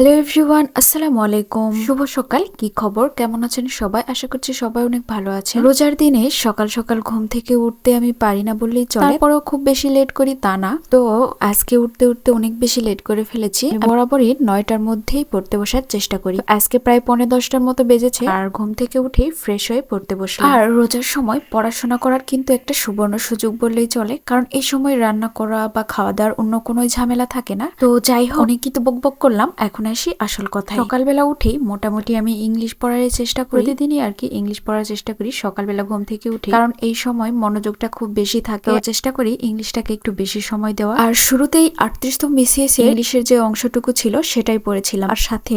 Hello everyone, আসসালামু আলাইকুম। শুভ সকাল। কি খবর, কেমন আছেন সবাই? আশা করছি সবাই অনেক ভালো আছে। রোজার দিনে সকাল সকাল ঘুম থেকে উঠতে আমি পারি না বললেই চলে, তারপরেও খুব বেশি লেট করি তা না। তো আজকে উঠতে উঠতে অনেক বেশি লেট করে ফেলেছি। বরাবরই 9টার মধ্যেই পড়তে বসার চেষ্টা করি। আজকে প্রায় 9:45টার মতো বেজেছে, আর ঘুম থেকে উঠে ফ্রেশ হয়ে পড়তে বসলাম। আর রোজার সময় পড়াশোনা করার কিন্তু একটা সুবর্ণ সুযোগ বললেই চলে, কারণ এই সময় রান্না করা বা খাওয়া দাওয়ার অন্য কোনো ঝামেলা থাকে না। তো যাই হোক, অনেক কিন্তু বকবক করলাম, এখন আসি আসল কথা। সকালবেলা উঠেই মোটামুটি আমি ইংলিশ পড়ার চেষ্টা করি, প্রতিদিনই আর কি ইংলিশ পড়ার চেষ্টা করি সকালবেলা ঘুম থেকে উঠে, কারণ এই সময় মনোযোগটা খুব বেশি থাকে। চেষ্টা করি ইংলিশটাকে একটু বেশি সময় দেওয়া। আর শুরুতেই 38তম বিসিএস ইংলিশের যে অংশটুকু ছিল সেটাই পড়েছিলাম, আর সাথে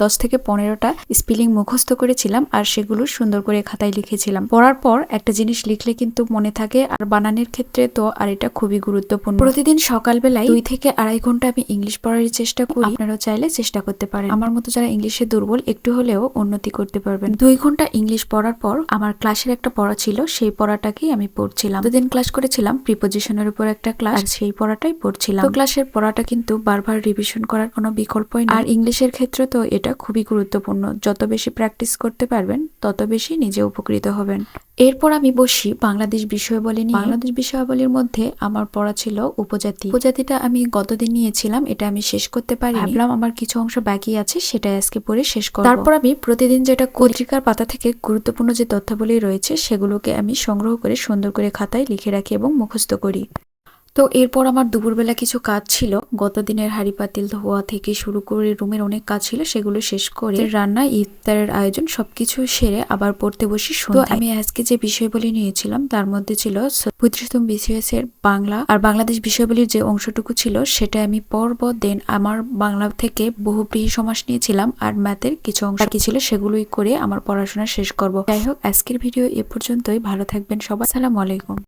10 থেকে 15টা স্পেলিং মুখস্থ করেছিলাম, আর সেগুলো সুন্দর করে খাতায় লিখেছিলাম। পড়ার পর একটা জিনিস লিখলে কিন্তু মনে থাকে, আর বানানের ক্ষেত্রে তো আর এটা খুবই গুরুত্বপূর্ণ। প্রতিদিন সকালবেলায় 2 থেকে আড়াই ঘন্টা আমি ইংলিশ পড়ার চেষ্টা করি। আপনারাও চাইলে চেষ্টা করতে পারেন। আমার মতো যারা ইংলিশে দুর্বল, একটু হলেও উন্নতি করতে পারবেন। 2 ঘন্টা ইংলিশ পড়ার পর আমার ক্লাসের একটা পড়া ছিল, সেই পড়াটাকেই আমি পড়ছিলাম। দুদিন ক্লাস করেছিলাম প্রিপোজিশনের উপর একটা ক্লাস, আর সেই পড়াটাই পড়ছিলাম। তো ক্লাসের পড়াটা কিন্তু বারবার রিভিশন করার কোনো বিকল্পই নেই, আর ইংলিশের ক্ষেত্রে তো এটা খুবই গুরুত্বপূর্ণ। যত বেশি প্র্যাকটিস করতে পারবেন তত বেশি নিজে উপকৃত হবেন। এরপর আমি বসি বাংলাদেশ বিষয়াবলী নিয়ে। বাংলাদেশ বিষয়াবলীর মধ্যে আমার পড়া ছিল উপজাতি। উপজাতিটা আমি গতদিন নিয়েছিলাম, এটা আমি শেষ করতে পারি। ভাবলাম আমার কিছু অংশ বাকি আছে, সেটাই আজকে পড়ে শেষ করব। তারপর আমি প্রতিদিন যেটা পত্রিকার পাতা থেকে গুরুত্বপূর্ণ যে তথ্যাবলী রয়েছে সেগুলোকে আমি সংগ্রহ করে সুন্দর করে খাতায় লিখে রাখি এবং মুখস্থ করি। তো এরপর আমার দুপুরবেলা কিছু কাজ ছিল, গতদিনের হাঁড়ি পাতিল ধোয়া থেকে শুরু করে রুমের অনেক কাজ ছিল, সেগুলো শেষ করে রান্না, ইফতারের আয়োজন সবকিছু সেরে আবার পড়তে বসি। তো আমি আজকে যে বিষয়বলি নিয়েছিলাম তার মধ্যে ছিল 35তম বিসিএস এর বাংলা, আর বাংলাদেশ বিষয়বলির যে অংশটুকু ছিল সেটা আমি পড়ব। দেন আমার বাংলা থেকে বহুব্রীহি সমাস নিয়েছিলাম, আর ম্যাথের কিছু অংশ বাকি ছিল, সেগুলোই করে আমার পড়াশোনা শেষ করব। যাই হোক, আজকের ভিডিও এ পর্যন্তই। ভালো থাকবেন সবাই। আসসালামু আলাইকুম।